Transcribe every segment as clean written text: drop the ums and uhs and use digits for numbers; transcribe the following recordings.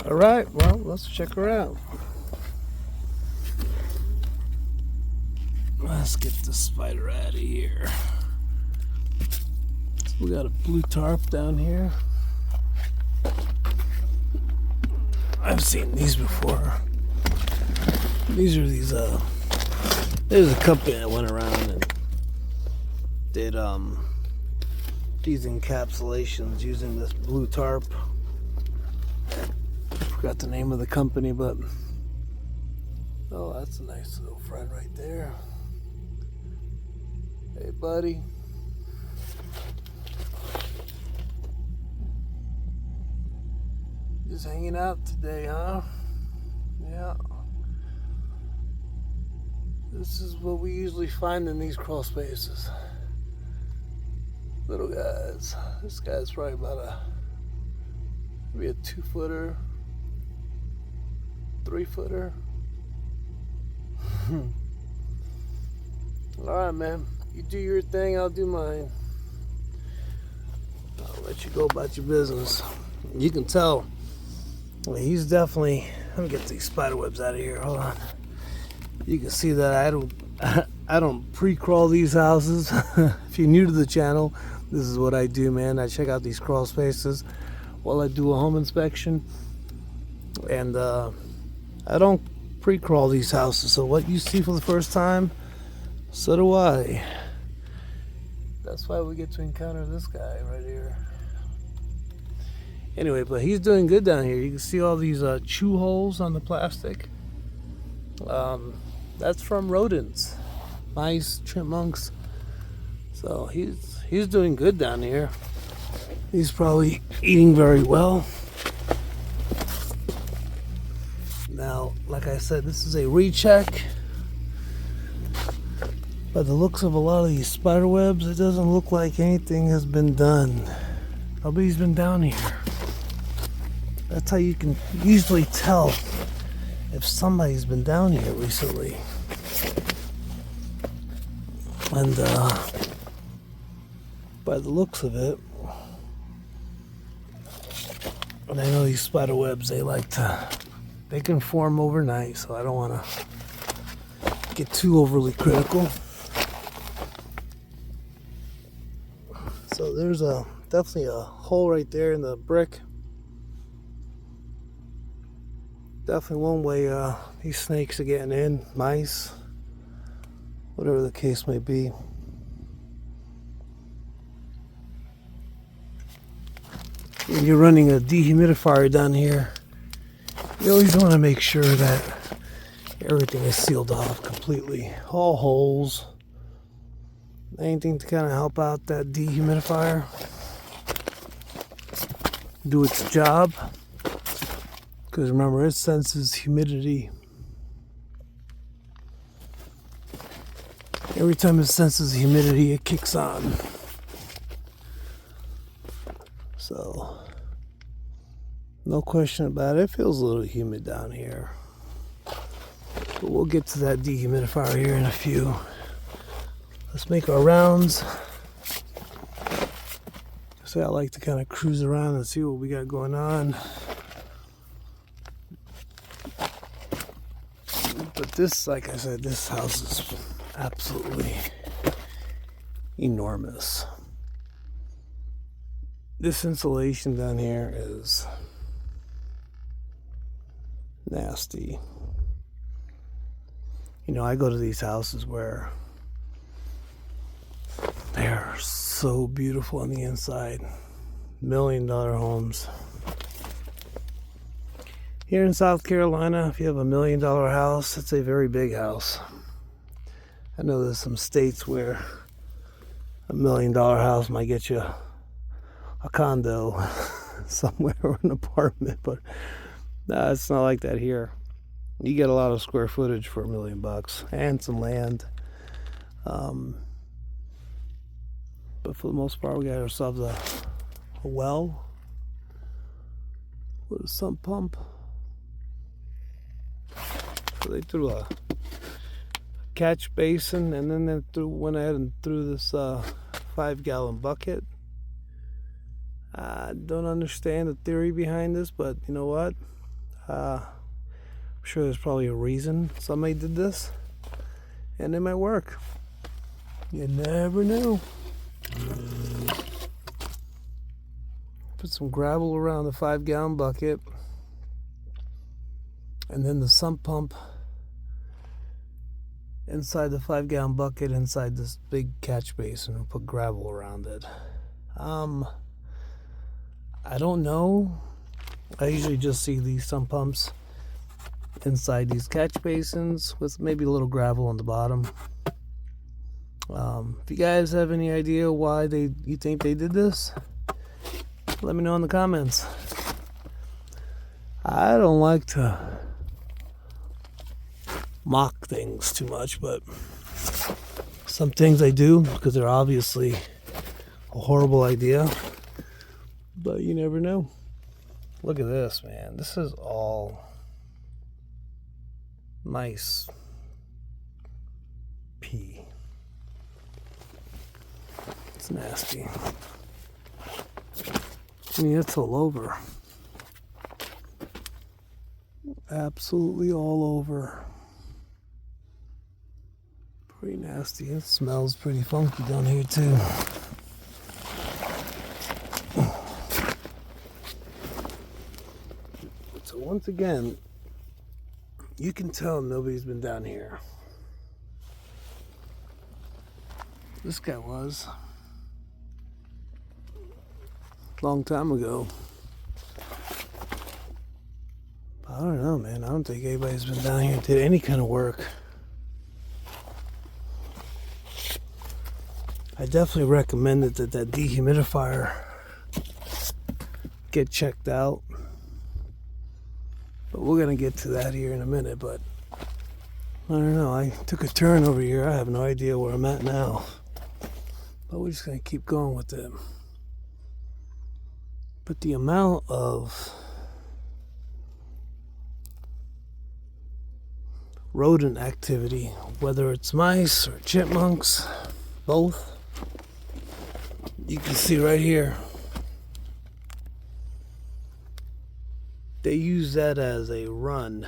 Alright, well, let's check her out. Let's get the spider out of here. So we got a blue tarp down here. I've seen these before. These are there's a company that went around and did these encapsulations using this blue tarp. Forgot the name of the company, but oh, that's a nice little friend right there. Hey, buddy. Just hanging out today, huh? Yeah. This is what we usually find in these crawl spaces. Little guys. This guy's probably about maybe a 2-footer, 3-footer. Alright, man. You do your thing, I'll do mine. I'll let you go about your business. You can tell he's definitely. Let me get these spider webs out of here. Hold on. You can see that I don't pre-crawl these houses. If you're new to the channel, this is what I do, man. I check out these crawl spaces while I do a home inspection, and I don't pre-crawl these houses. So what you see for the first time, so do I. That's why we get to encounter this guy right here. Anyway, but he's doing good down here. You can see all these chew holes on the plastic. That's from rodents, mice, chipmunks. So he's doing good down here. He's probably eating very well. Now, like I said, this is a recheck. By the looks of a lot of these spider webs, it doesn't look like anything has been done. Nobody's been down here. That's how you can usually tell if somebody's been down here recently. And by the looks of it, and I know these spider webs, they can form overnight, so I don't want to get too overly critical. So there's definitely a hole right there in the brick. Definitely one way these snakes are getting in, mice, whatever the case may be. When you're running a dehumidifier down here, you always want to make sure that everything is sealed off completely. All holes. Anything to kind of help out that dehumidifier do its job. Because remember, it senses humidity. Every time it senses humidity, it kicks on. So, no question about it. It feels a little humid down here. But we'll get to that dehumidifier here in a few. Let's make our rounds. So I like to kind of cruise around and see what we got going on. But this, like I said, this house is absolutely enormous. This insulation down here is nasty. You know, I go to these houses where they're so beautiful on the inside. $1 million homes. Here in South Carolina, if you have $1 million house, it's a very big house. I know there's some states where $1 million house might get you a condo somewhere or an apartment, but nah, it's not like that here. You get a lot of square footage for $1 million and some land. But for the most part, we got ourselves a well with a sump pump. So they threw a catch basin, and then they went ahead and threw this 5-gallon bucket. I don't understand the theory behind this, but you know what? I'm sure there's probably a reason somebody did this, and it might work. You never know. Put some gravel around the 5-gallon bucket, and then the sump pump inside the 5-gallon bucket, inside this big catch basin, and put gravel around it. I don't know. I usually just see these sump pumps inside these catch basins with maybe a little gravel on the bottom. If you guys have any idea why you think they did this, let me know in the comments. I don't like to mock things too much, but some things I do because they're obviously a horrible idea, but you never know. Look at this, man. This is all nice pee. It's nasty. I mean, it's all over. Absolutely all over. Pretty nasty. It smells pretty funky down here too. So once again, you can tell nobody's been down here. This guy was. A long time ago. I don't know, man. I don't think anybody's been down here and did any kind of work. I definitely recommend that dehumidifier get checked out. But we're going to get to that here in a minute. But I don't know. I took a turn over here. I have no idea where I'm at now. But we're just going to keep going with it. But the amount of rodent activity, whether it's mice or chipmunks, both, you can see right here. They use that as a run,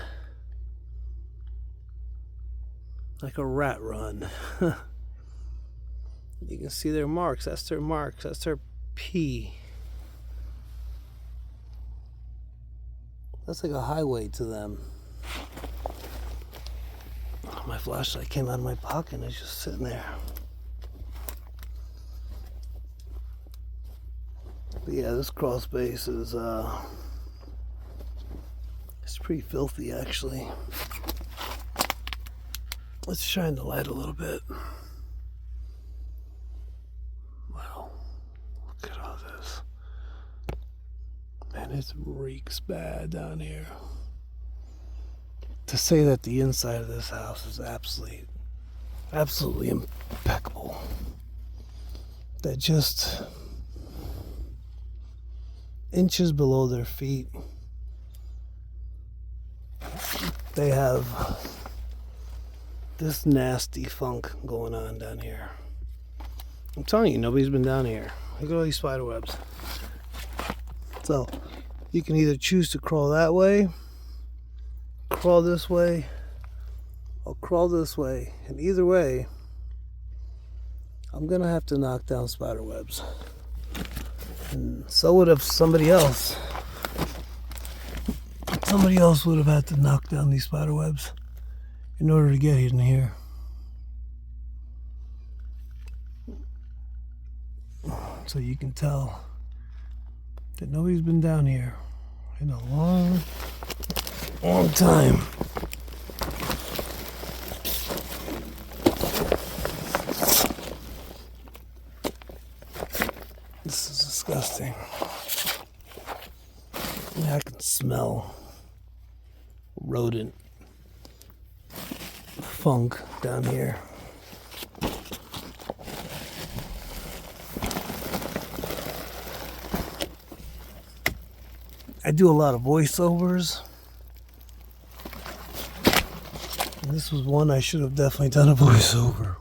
like a rat run. You can see their marks. That's their marks. That's their pee. That's like a highway to them. Oh, my flashlight came out of my pocket and it's just sitting there. But yeah, this crawl space is it's pretty filthy actually. Let's shine the light a little bit. Wow, look at all this. Man, it reeks bad down here. To say that the inside of this house is absolutely impeccable. That just inches below their feet, they have this nasty funk going on down here. I'm telling you, nobody's been down here. Look at all these spider webs. So you can either choose to crawl that way, crawl this way, or crawl this way. And either way, I'm gonna have to knock down spider webs. And so would have somebody else. Somebody else would have had to knock down these spider webs in order to get in here. So you can tell that nobody's been down here in a long time. This is disgusting. I can smell rodent funk down here. I do a lot of voiceovers. And this was one I should have definitely done a voiceover.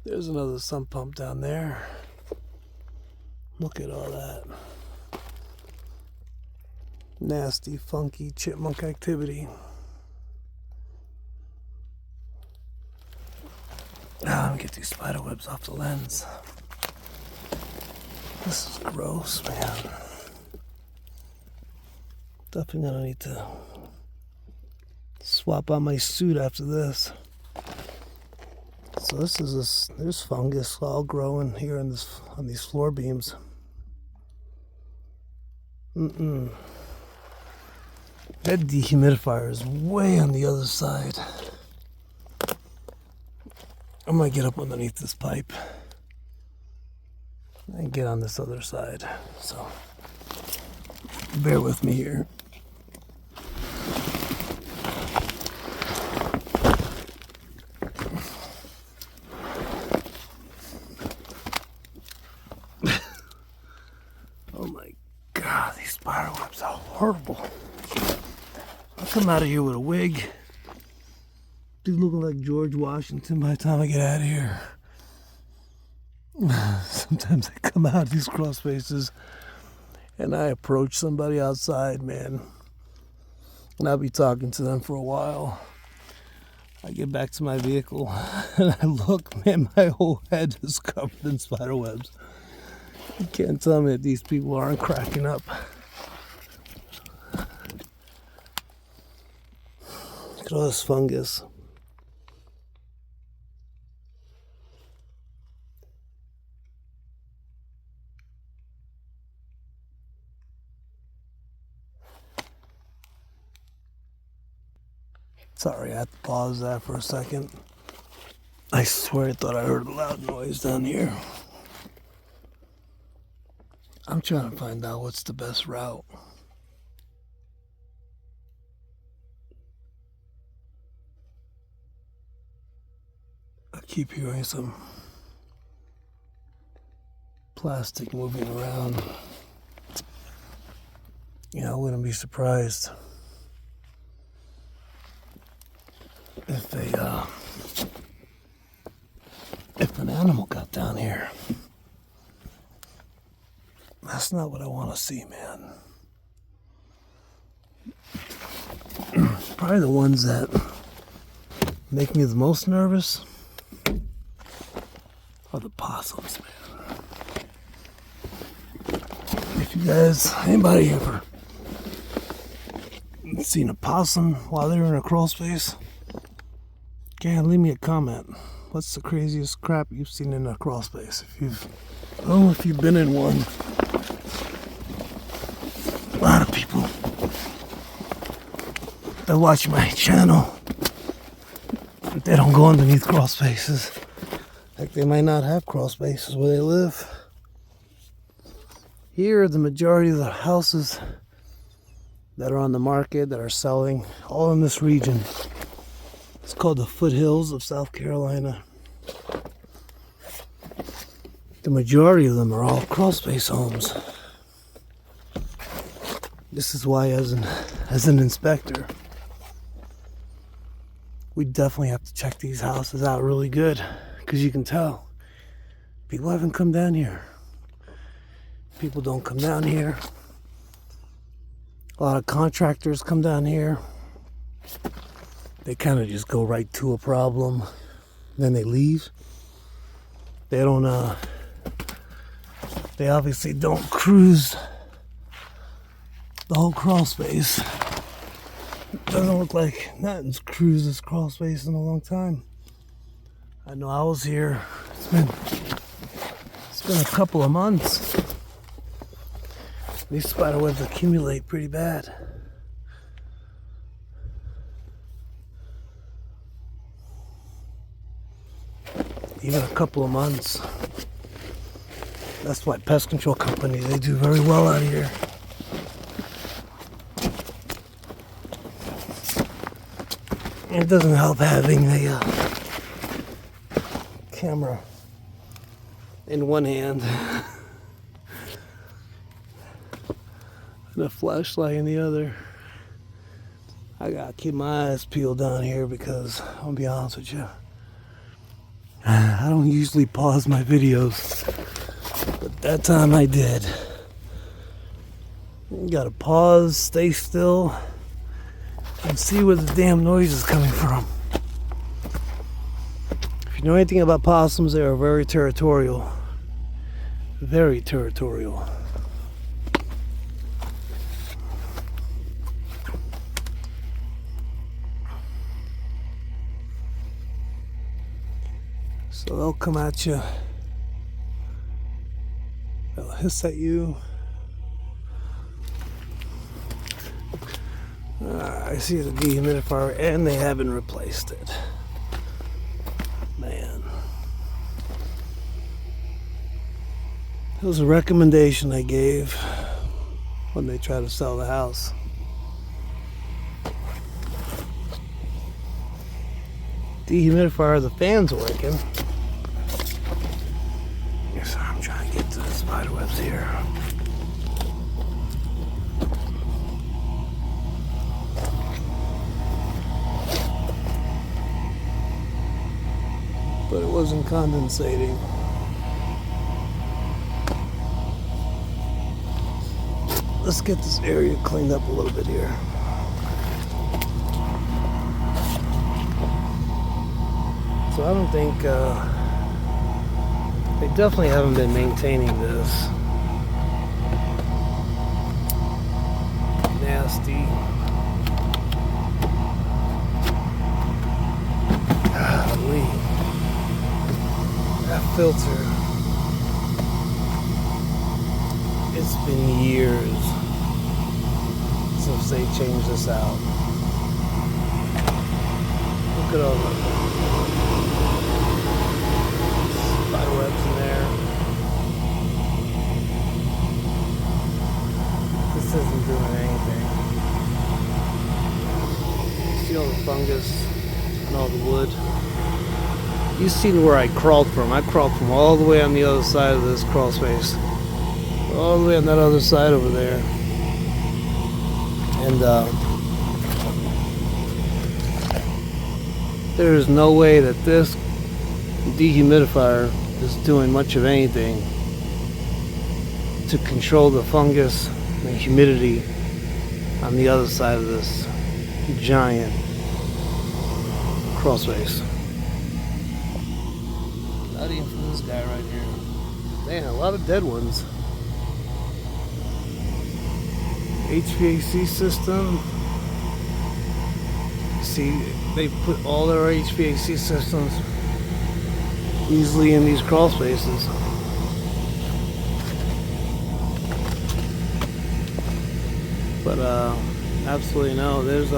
There's another sump pump down there. Look at all that. Nasty, funky chipmunk activity. Now let me get these spider webs off the lens. This is gross, man. Definitely gonna need to swap out my suit after this. So there's fungus all growing here on these floor beams. That dehumidifier is way on the other side. I might get up underneath this pipe and get on this other side. So bear with me here. Oh my God, these spider webs are horrible. I'll come out of here with a wig. Dude looking like George Washington by the time I get out of here. Sometimes I come out of these crawl spaces and I approach somebody outside, man. And I'll be talking to them for a while. I get back to my vehicle and I look, man, my whole head is covered in spider webs. You can't tell me that these people aren't cracking up. Look at all this fungus. Sorry, I had to pause that for a second. I swear I thought I heard a loud noise down here. I'm trying to find out what's the best route. I keep hearing some plastic moving around. You know, I wouldn't be surprised if an animal got down here. That's not what I want to see, man. Probably the ones that make me the most nervous are the possums, man. If you guys, anybody ever seen a possum while they're in a crawl space? Okay, leave me a comment. What's the craziest crap you've seen in a crawl space? If you've been in one. A lot of people that watch my channel, they don't go underneath crawl spaces. Like, they might not have crawl spaces where they live. Here, the majority of the houses that are on the market, that are selling, all in this region. It's called the foothills of South Carolina. The majority of them are all crawl space homes. This is why, as an inspector, we definitely have to check these houses out really good, because you can tell people haven't come down here. People don't come down here. A lot of contractors come down here. They kind of just go right to a problem, then they leave. They don't. They obviously don't cruise the whole crawl space. Doesn't look like nothing's cruised this crawl space in a long time. I know I was here. It's been a couple of months. These spider webs accumulate pretty bad. Even a couple of months. That's why pest control companies, they do very well out here. It doesn't help having a camera in one hand and a flashlight in the other. I gotta keep my eyes peeled down here because, I'll be honest with you, I don't usually pause my videos, but that time I did. You gotta pause, stay still, and see where the damn noise is coming from. If you know anything about possums, they are very territorial. Very territorial. So they'll come at you. They'll hiss at you. I see the dehumidifier, and they haven't replaced it. Man. It was a recommendation I gave when they tried to sell the house. Dehumidifier, the fan's working. Yes, I'm trying to get to the spider webs here. But it wasn't condensating. Let's get this area cleaned up a little bit here. So I don't think they definitely haven't been maintaining this. Nasty. Golly. That filter. It's been years since they changed this out. Look at all the spider webs in there. This isn't doing anything. See all the fungus and all the wood? You've seen where I crawled from. I crawled from all the way on the other side of this crawl space. All the way on that other side over there. And there is no way that this dehumidifier is doing much of anything to control the fungus and humidity on the other side of this giant crawl space. Not even for this guy right here. Man, a lot of dead ones. HVAC system. See, they put all their HVAC systems easily in these crawl spaces. But absolutely no. There's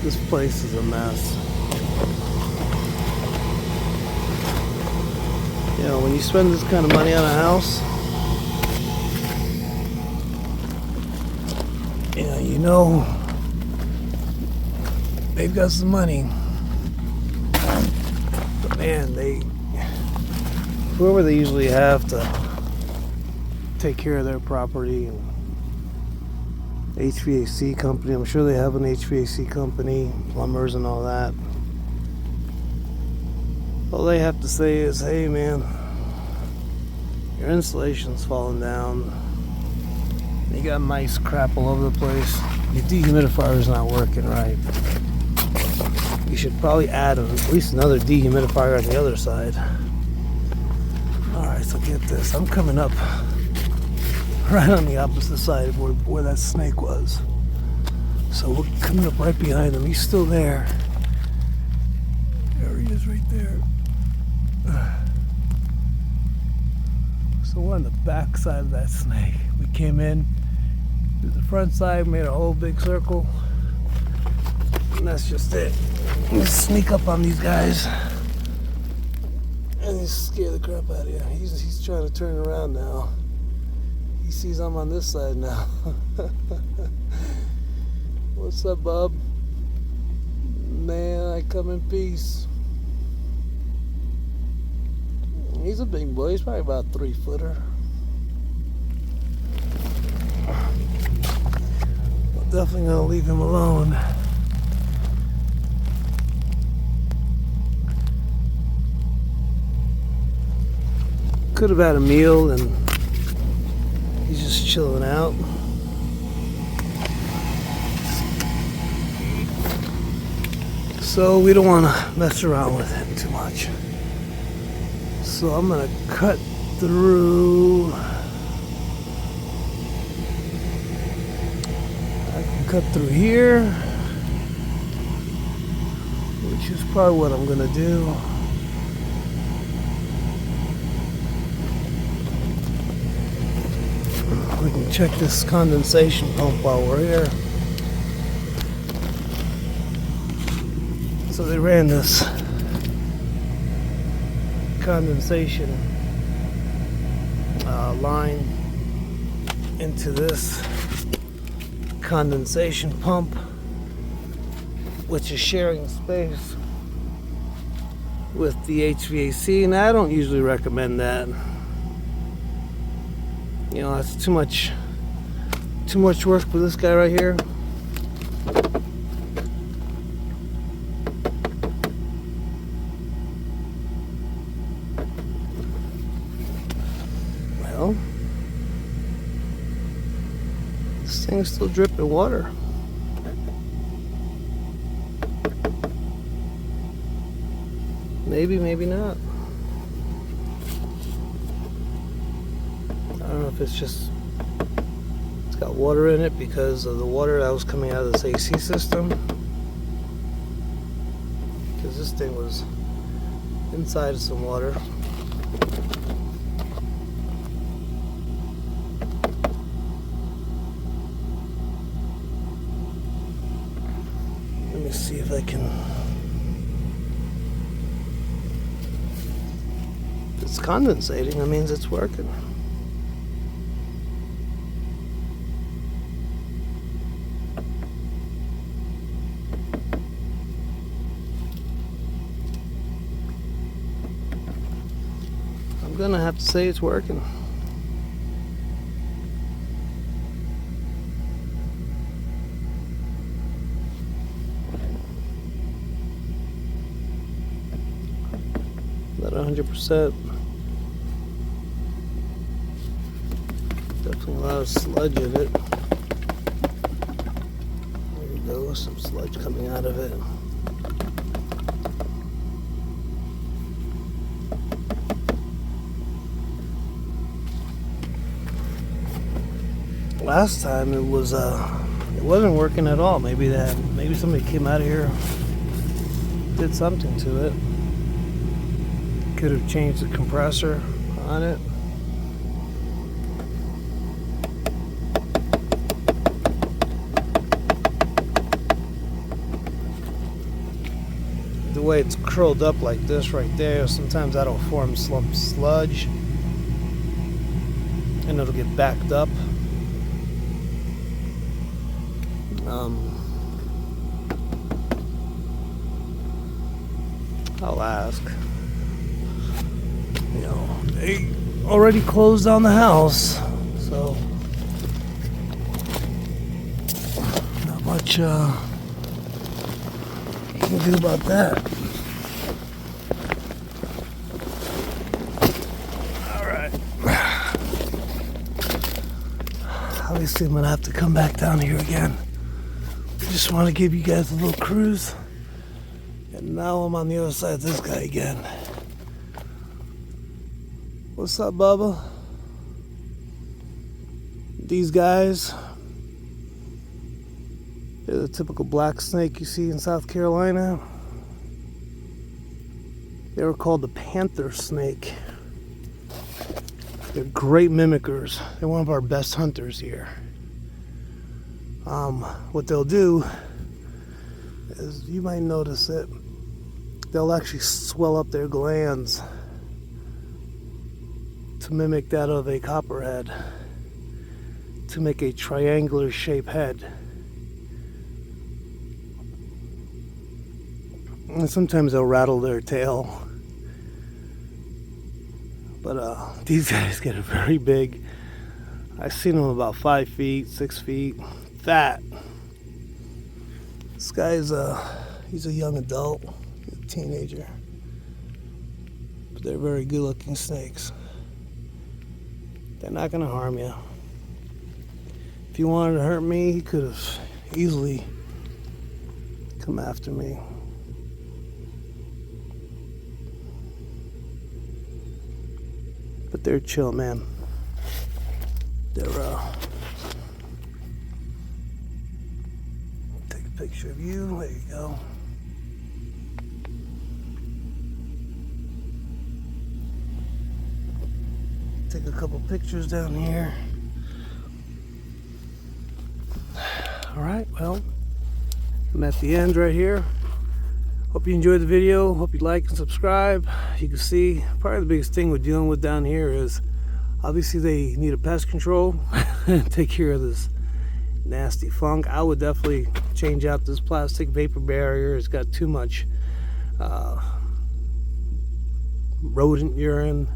this place is a mess. You know, when you spend this kind of money on a house, you know they've got some money. But man, whoever they usually have to take care of their property, and HVAC company, I'm sure they have an HVAC company, plumbers and all that. All they have to say is, hey man, your insulation's falling down. You got mice crap all over the place. Your dehumidifier's not working right. You should probably add at least another dehumidifier on the other side. Alright, so get this. I'm coming up right on the opposite side of where that snake was. So we're coming up right behind him. He's still there. There he is right there. So we're on the back side of that snake. We came in through the front side, made a whole big circle, and that's just it. You sneak up on these guys and you scare the crap out of you. He's trying to turn around now. He sees I'm on this side now. What's up, bub? Man, I come in peace. He's a big boy. He's probably about 3-footer. I'm definitely gonna leave him alone. Could have had a meal and just chilling out. So we don't want to mess around with it too much. So I'm going to cut through. I can cut through here, which is probably what I'm going to do. We can check this condensation pump while we're here. So they ran this condensation line into this condensation pump, which is sharing space with the HVAC, and I don't usually recommend that. You know, that's too much work for this guy right here. Well, this thing's still dripping water. Maybe, maybe not. I don't know if it's got water in it because of the water that was coming out of this AC system. Because this thing was inside of some water. Let me see if I can. If it's condensating, that means it's working. I'm gonna have to say it's working. Not 100%. Definitely a lot of sludge in it. There you go, some sludge coming out of it. Last time it wasn't working at all. Maybe somebody came out of here, did something to it. Could have changed the compressor on it. The way it's curled up like this right there, sometimes that'll form some sludge and it'll get backed up. I'll ask. You know, they already closed down the house, so not much you can do about that. Alright. Obviously I'm gonna have to come back down here again. Just want to give you guys a little cruise. And now I'm on the other side of this guy again. What's up, Bubba? These guys, they're the typical black snake you see in South Carolina. They were called the panther snake. They're great mimickers. They're one of our best hunters here. What they'll do is, you might notice it, they'll actually swell up their glands to mimic that of a copperhead, to make a triangular shaped head. And sometimes they'll rattle their tail. But these guys get very big. I've seen them about 5 feet, 6 feet, fat. This guy's he's a young adult, a teenager. But they're very good looking snakes. They're not gonna harm you. If he wanted to hurt me, he could have easily come after me. But they're chill, man. They're take a picture of you. There you go. Take a couple pictures down here. All right, well, I'm at the end right here. Hope you enjoyed the video. Hope you like and subscribe. You can see probably the biggest thing we're dealing with down here is obviously they need a pest control and take care of this nasty funk. I would definitely change out this plastic vapor barrier. It's got too much rodent urine.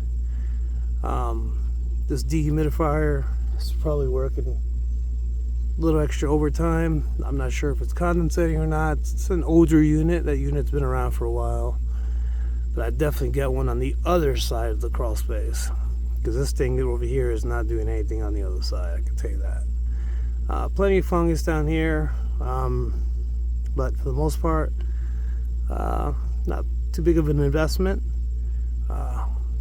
This dehumidifier is probably working a little extra overtime. I'm not sure if it's condensating or not. It's an older unit. That unit's been around for a while. But I'd definitely get one on the other side of the crawl space, because this thing over here is not doing anything on the other side, I can tell you that. Plenty of fungus down here, but for the most part, not too big of an investment.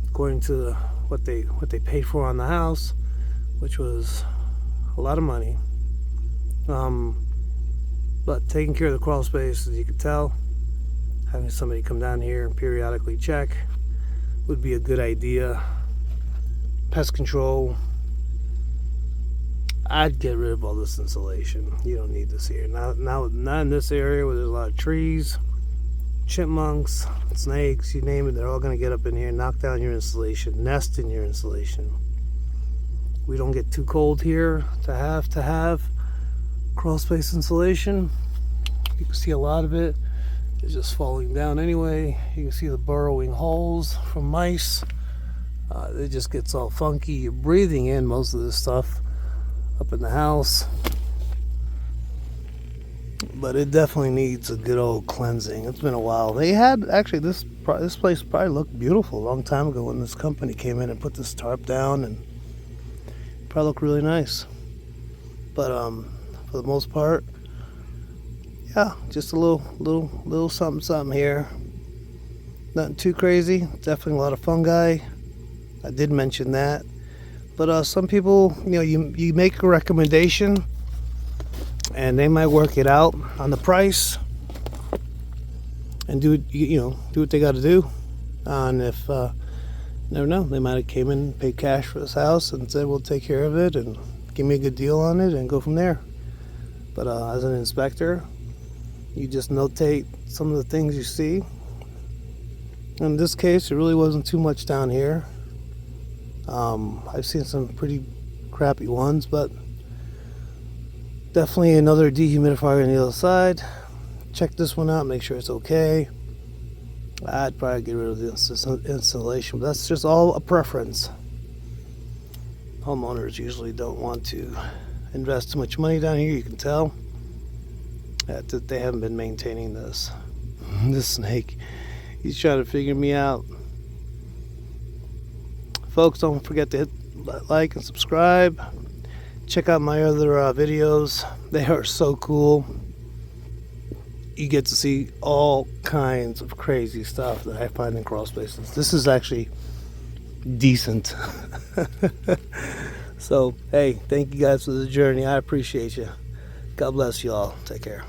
According to what they paid for on the house, which was a lot of money. But taking care of the crawl space, as you can tell, having somebody come down here and periodically check would be a good idea. Pest control, I'd get rid of all this insulation. You don't need this here. Not in this area where there's a lot of trees, chipmunks, snakes, you name it, they're all going to get up in here, knock down your insulation, nest in your insulation. We don't get too cold here to have crawl space insulation. You can see a lot of it is just falling down anyway. You can see the burrowing holes from mice. It just gets all funky. You're breathing in most of this stuff up in the house, but it definitely needs a good old cleansing. It's been a while. They had actually this place probably looked beautiful a long time ago when this company came in and put this tarp down, and probably looked really nice. But for the most part, yeah, just a little something here. Nothing too crazy. Definitely a lot of fungi. I did mention that. But some people, you make a recommendation and they might work it out on the price and do what they got to do. And if never know, they might have came in and paid cash for this house and said we'll take care of it and give me a good deal on it and go from there. But as an inspector, you just notate some of the things you see. In this case, it really wasn't too much down here. I've seen some pretty crappy ones, but definitely another dehumidifier on the other side. Check this one out, make sure it's okay. I'd probably get rid of the installation, but that's just all a preference. Homeowners usually don't want to invest too much money down here. You can tell that they haven't been maintaining this. This snake, he's trying to figure me out. Folks, don't forget to hit like and subscribe. Check out my other videos. They are so cool. You get to see all kinds of crazy stuff that I find in crawl spaces. This is actually decent. So, hey, thank you guys for the journey. I appreciate you. God bless you all. Take care.